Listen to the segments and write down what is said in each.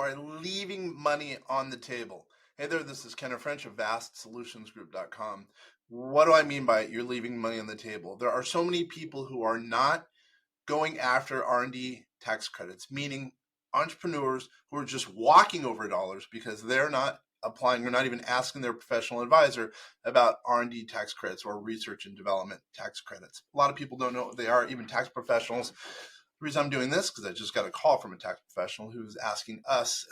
are leaving money on the table. Hey there, this is Ken French of VastSolutionsGroup.com. What do I mean by you're leaving money on the table? There are so many people who are not going after R&D tax credits, meaning entrepreneurs who are just walking over dollars because they're not applying or not even asking their professional advisor about R&D tax credits or research and development tax credits. A lot of people don't know what they are, even tax professionals. The reason I'm doing this is because I just got a call from a tax professional who's asking us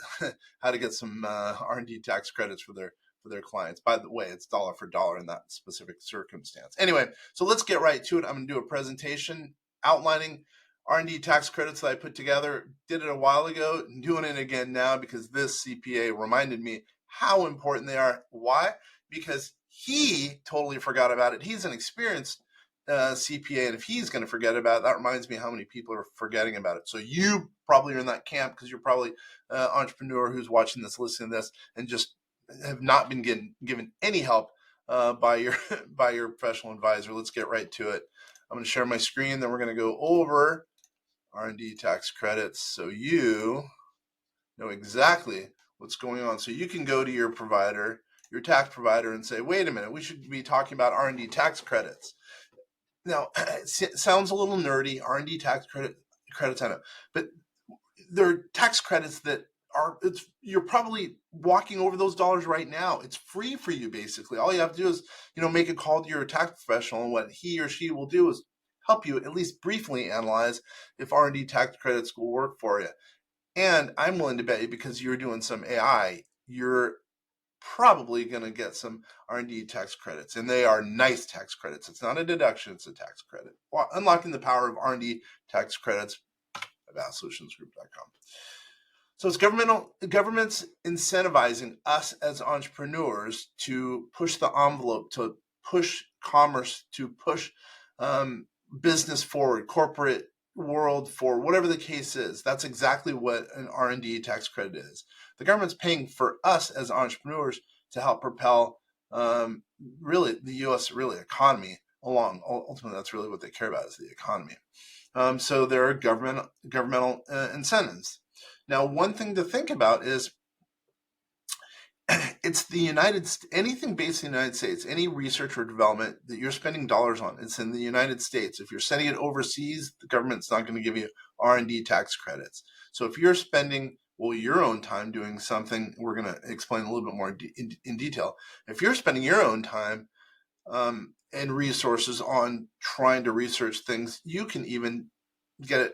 how to get some R&D tax credits for their clients. By the way, it's dollar for dollar in that specific circumstance. Anyway, so let's get right to it. I'm going to do a presentation outlining R&D tax credits that I put together. Did it a while ago, doing it again now because this CPA reminded me how important they are. Why? Because he totally forgot about it. He's an experienced CPA, and if he's going to forget about it, that reminds me how many people are forgetting about it. So you probably are in that camp because you're probably an entrepreneur who's watching this, listening to this, and just have not been given any help by your professional advisor. Let's get right to it. I'm going to share my screen, then we're going to go over R&D tax credits so you know exactly what's going on. So you can go to your provider, your tax provider, and say, wait a minute, we should be talking about R&D tax credits. Now, it sounds a little nerdy, R&D tax credits, I know, but there are tax credits that you're probably walking over those dollars right now. It's free for you, basically. All you have to do is, make a call to your tax professional, and what he or she will do is help you at least briefly analyze if R&D tax credits will work for you. And I'm willing to bet you, because you're doing some AI, you're probably going to get some R&D tax credits, and they are nice tax credits. It's not a deduction, it's a tax credit. Unlocking the power of R&D tax credits at VastSolutionsGroup.com. So it's government's incentivizing us as entrepreneurs to push the envelope, to push commerce, to push business forward, corporate world forward, whatever the case is. That's exactly what an R&D tax credit is. The government's paying for us as entrepreneurs to help propel really the U.S. economy along. Ultimately, that's really what they care about, is the economy. So there are governmental incentives. Now, one thing to think about is it's anything based in the United States, any research or development that you're spending dollars on, it's in the United States. If you're sending it overseas, the government's not going to give you R&D tax credits. So if you're spending your own time doing something, we're going to explain a little bit more in detail. If you're spending your own time and resources on trying to research things, you can even get a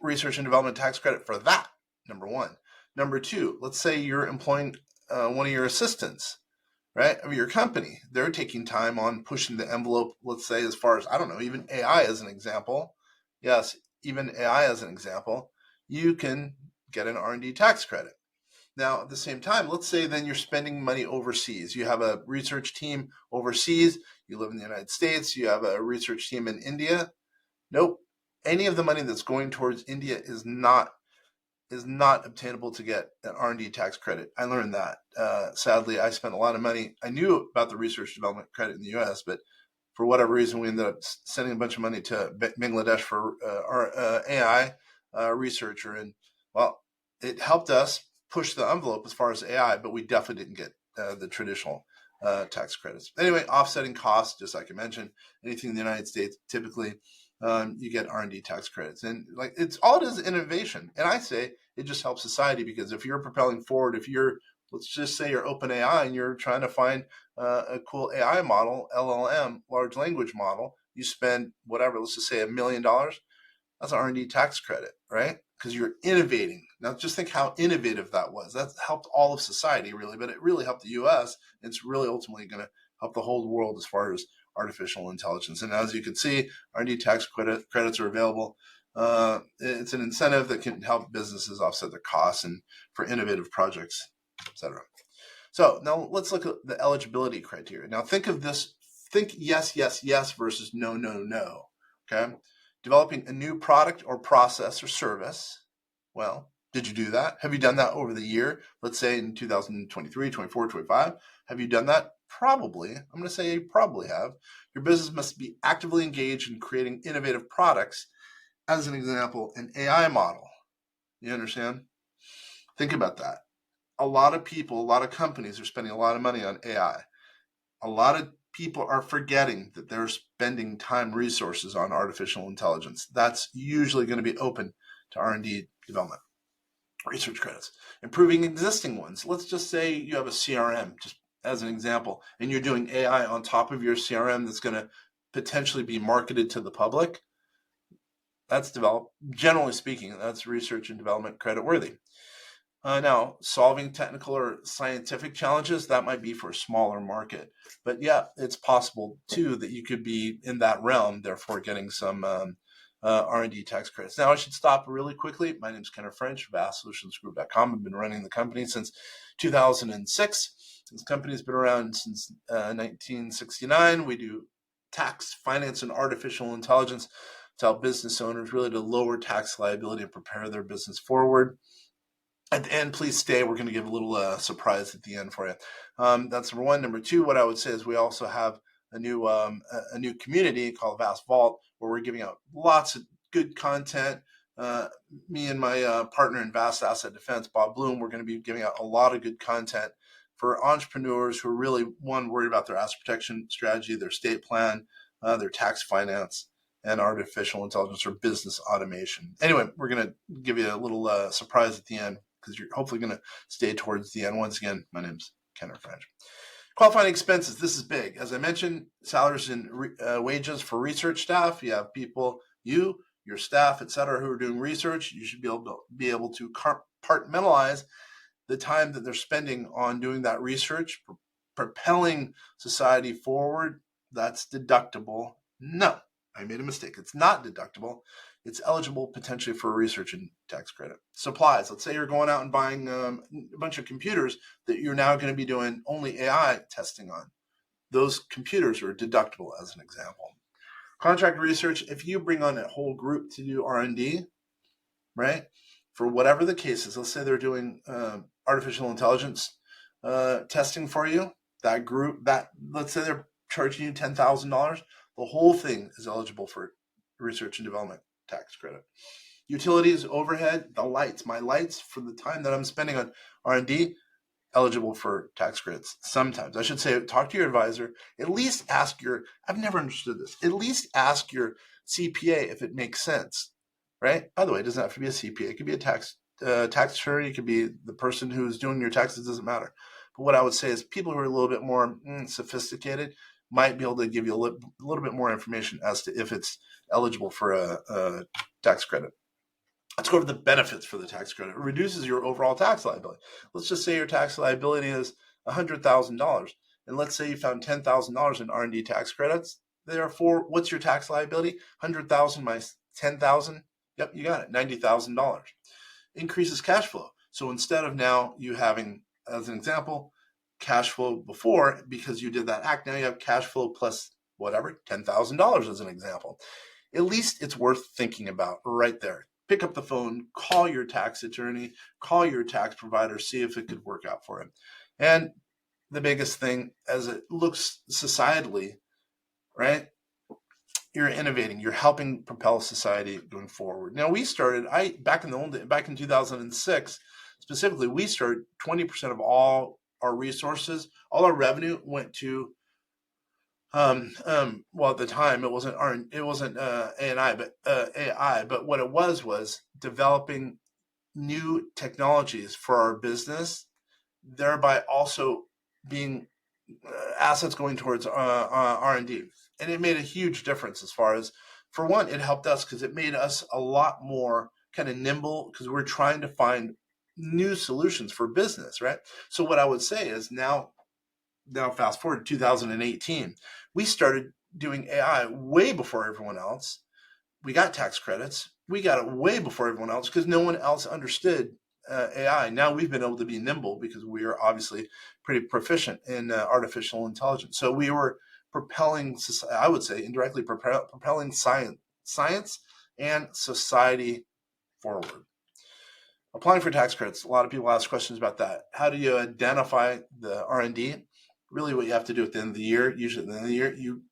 research and development tax credit for that, number one. Number two, let's say you're employing one of your assistants, right, of your company. They're taking time on pushing the envelope, let's say, as far as, I don't know, even AI as an example. Yes, even AI as an example. You can get an R&D tax credit. Now, at the same time, let's say then you're spending money overseas. You have a research team overseas. You live in the United States. You have a research team in India. Nope. Any of the money that's going towards India is not obtainable to get an R&D tax credit. I learned that. Sadly, I spent a lot of money. I knew about the research development credit in the U.S., but for whatever reason, we ended up sending a bunch of money to Bangladesh for our AI researcher. And, well, it helped us push the envelope as far as AI, but we definitely didn't get the traditional tax credits. Anyway, offsetting costs, just like I mentioned, anything in the United States, typically you get R&D tax credits. And all it is innovation. And I say it just helps society, because if you're propelling forward, let's just say you're OpenAI and you're trying to find a cool AI model, LLM, large language model, you spend whatever, let's just say $1 million, that's an R&D tax credit, right? Because you're innovating. Now just think how innovative that was. That helped all of society, really, but it really helped the U.S. It's really ultimately going to help the whole world as far as artificial intelligence. And as you can see, R&D tax credits are available. It's an incentive that can help businesses offset their costs and for innovative projects, etc. So now let's look at the eligibility criteria. Now think of this, think yes, yes, yes versus no, no, no, okay? Developing a new product or process or service. Well, did you do that? Have you done that over the year? Let's say in 2023, 24, 25. Have you done that? Probably. I'm going to say you probably have. Your business must be actively engaged in creating innovative products. As an example, an AI model. You understand? Think about that. A lot of people, a lot of companies are spending a lot of money on AI. A lot of people are forgetting that they're spending time, resources on artificial intelligence. That's usually going to be open to R&D development, research credits. Improving existing ones. Let's just say you have a CRM, just as an example, and you're doing AI on top of your CRM that's going to potentially be marketed to the public. That's developed, generally speaking, that's research and development credit worthy. Now, solving technical or scientific challenges, that might be for a smaller market. But yeah, it's possible too that you could be in that realm, therefore getting some R&D tax credits. Now, I should stop really quickly. My name is Kenneth French, vastsolutionsgroup.com. I've been running the company since 2006. This company's been around since 1969. We do tax, finance, and artificial intelligence to help business owners really to lower tax liability and prepare their business forward. At the end, please stay. We're going to give a little surprise at the end for you. That's number one. Number two, what I would say is we also have a new community called Vast Vault, where we're giving out lots of good content. Me and my partner in Vast Asset Defense, Bob Bloom, we're going to be giving out a lot of good content for entrepreneurs who are really, one, worried about their asset protection strategy, their estate plan, their tax finance, and artificial intelligence or business automation. Anyway, we're going to give you a little surprise at the end, because you're hopefully going to stay towards the end. Once again, my name's Kenneth French. Qualifying expenses. This is big. As I mentioned, salaries and wages for research staff. You have people, your staff, etc., who are doing research. You should be able to compartmentalize the time that they're spending on doing that research, propelling society forward. That's deductible. No, I made a mistake. It's not deductible. It's eligible potentially for a research and tax credit. Supplies. Let's say you're going out and buying a bunch of computers that you're now going to be doing only AI testing on. Those computers are deductible, as an example. Contract research. If you bring on a whole group to do R&D, right, for whatever the case is, let's say they're doing artificial intelligence testing for you, that group, let's say they're charging you $10,000, the whole thing is eligible for research and development tax credit. Utilities, overhead, my lights for the time that I'm spending on R&D, eligible for tax credits. Sometimes, I should say, talk to your advisor. At least ask I've never understood this. At least ask your CPA if it makes sense, right? By the way, it doesn't have to be a CPA. It could be a tax attorney. It could be the person who's doing your taxes. It doesn't matter. But what I would say is people who are a little bit more sophisticated might be able to give you a little bit more information as to if it's eligible for a tax credit. Let's go over the benefits for the tax credit. It reduces your overall tax liability. Let's just say your tax liability is $100,000, and let's say you found $10,000 in R&D tax credits. Therefore, what's your tax liability? $100,000 minus $10,000. Yep, you got it. $90,000. Increases cash flow. So instead of now you having, as an example, cash flow before, because you did that act, now you have cash flow plus whatever, $10,000 as an example. At least it's worth thinking about right there. Pick up the phone, call your tax attorney, call your tax provider, see if it could work out for him. And the biggest thing, as it looks societally, right? You're innovating. You're helping propel society going forward. Now, we started, back in 2006, specifically, we started 20% of all our resources, all our revenue went to well, at the time it wasn't A&I, but AI. But what it was developing new technologies for our business, thereby also being assets going towards R&D. And it made a huge difference as far as, for one, it helped us because it made us a lot more kind of nimble because we're trying to find new solutions for business, right? So what I would say is now fast forward to 2018, we started doing AI way before everyone else. We got tax credits. We got it way before everyone else because no one else understood AI. Now we've been able to be nimble because we are obviously pretty proficient in artificial intelligence. So we were propelling, I would say, indirectly propelling science and society forward. Applying for tax credits. A lot of people ask questions about that. How do you identify the R&D? Really what you have to do at the end of the year, usually at the end of the year, you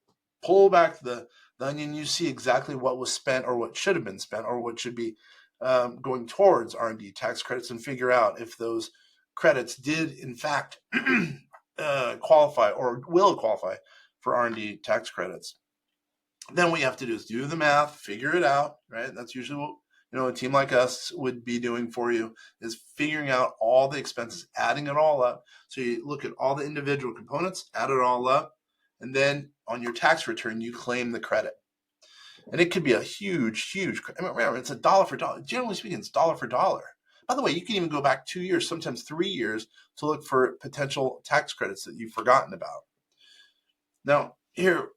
pull back the onion, you see exactly what was spent or what should have been spent or what should be going towards R&D tax credits and figure out if those credits did in fact qualify or will qualify for R&D tax credits. Then what you have to do is do the math, figure it out, right? That's usually what a team like us would be doing for you, is figuring out all the expenses, adding it all up. So you look at all the individual components, add it all up, and then on your tax return, you claim the credit. And it could be a huge, remember, it's $1 for dollar. Generally speaking, it's dollar for dollar. By the way, you can even go back 2 years, sometimes 3 years, to look for potential tax credits that you've forgotten about. Now, here,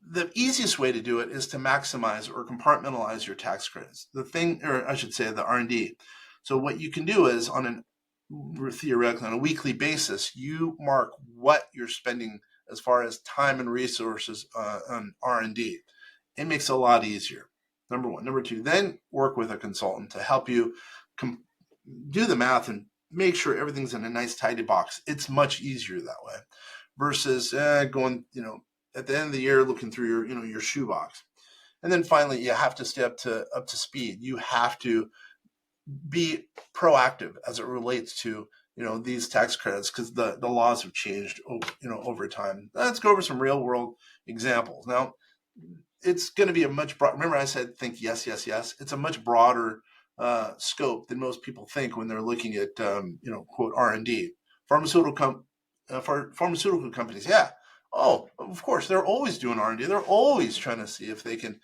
the easiest way to do it is to maximize or compartmentalize your tax credits. The R&D. So what you can do is theoretically on a weekly basis, you mark what you're spending as far as time and resources on R&D. It makes it a lot easier. Number one. Number two, then work with a consultant to help you do the math and make sure everything's in a nice tidy box. It's much easier that way versus going, at the end of the year looking through your shoebox. And then finally, you have to stay up to speed. You have to be proactive as it relates to these tax credits, because the laws have changed over time. Let's go over some real world examples. Now, it's going to be a much broader. Remember, I said think yes. It's a much broader scope than most people think when they're looking at quote R&D. Pharmaceutical companies, yeah. Oh, of course, they're always doing R&D. They're always trying to see if they can,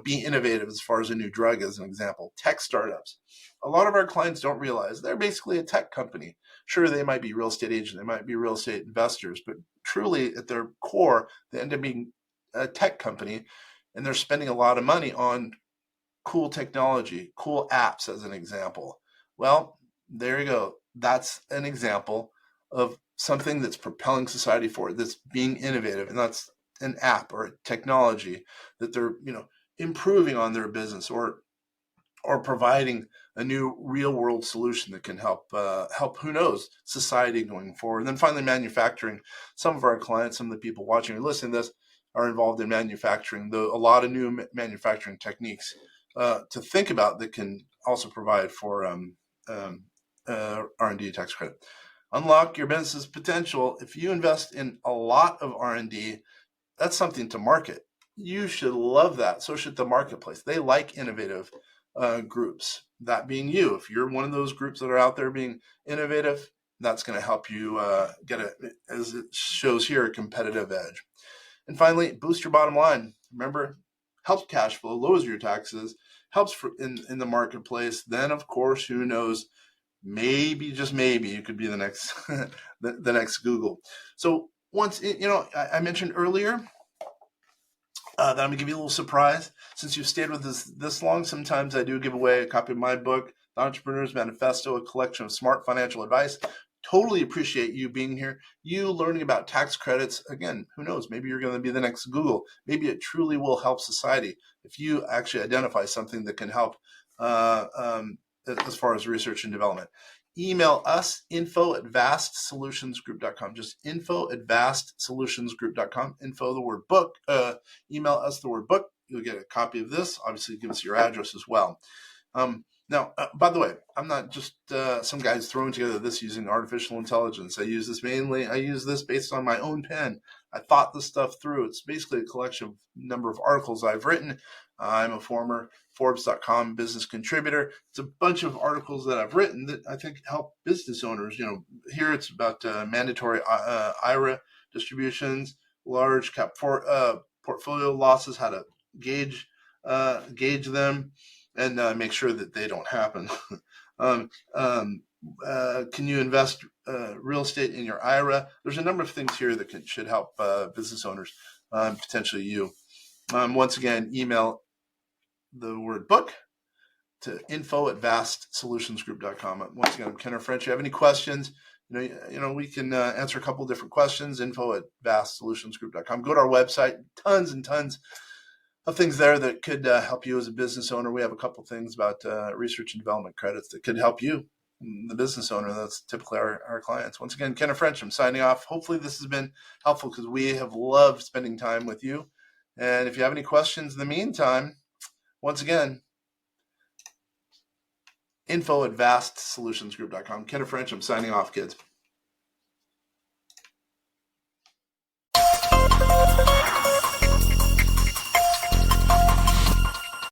be innovative as far as a new drug, as an example. Tech startups. A lot of our clients don't realize they're basically a tech company. Sure, they might be real estate agents, they might be real estate investors, but truly at their core, they end up being a tech company, and they're spending a lot of money on cool technology, cool apps, as an example. Well, there you go. That's an example of something that's propelling society forward, that's being innovative, and that's an app or a technology that they're improving on their business or providing a new real world solution that can help who knows, society going forward. And then finally, manufacturing. Some of our clients, some of the people watching or listening to this, are involved in manufacturing. A lot of new manufacturing techniques to think about that can also provide for R&D tax credit. Unlock your business's potential. If you invest in a lot of R&D, that's something to market. You should love that. So should the marketplace. They like innovative groups. That being you. If you're one of those groups that are out there being innovative, that's going to help you get as it shows here, a competitive edge. And finally, boost your bottom line. Remember, helps cash flow, lowers your taxes, helps in the marketplace. Then, of course, who knows? Maybe, just maybe, you could be the next the next Google. So once I mentioned earlier that I'm gonna give you a little surprise. Since you've stayed with us this long, sometimes I do give away a copy of my book, The Entrepreneur's Manifesto, a collection of smart financial advice. Totally appreciate you being here, you learning about tax credits. Again, who knows, maybe you're going to be the next Google. Maybe it truly will help society if you actually identify something that can help as far as research and development. Email us, info@vastsolutionsgroup.com. Just info@vastsolutionsgroup.com. Info, the word book. Email us the word book. You'll get a copy of this. Obviously, give us your address as well. Now, by the way, I'm not just some guys throwing together this using artificial intelligence. I use this based on my own pen. I thought this stuff through. It's basically a collection of number of articles I've written. I'm a former Forbes.com business contributor. It's a bunch of articles that I've written that I think help business owners. Here it's about mandatory IRA distributions, large cap portfolio losses, how to gauge them, and make sure that they don't happen. Can you invest real estate in your IRA? There's a number of things here that should help business owners, potentially you. Once again, email the word book to info@vastsolutionsgroup.com. Once again, I'm Kenner French. If you have any questions, we can answer a couple of different questions. info@vastsolutionsgroup.com. Go to our website. Tons and tons of things there that could help you as a business owner. We have a couple of things about research and development credits that could help you, the business owner. That's typically our clients. Once again, Kenner French, I'm signing off. Hopefully this has been helpful, because we have loved spending time with you. And if you have any questions in the meantime, once again, info@vastsolutionsgroup.com. Kenneth French, I'm signing off, kids.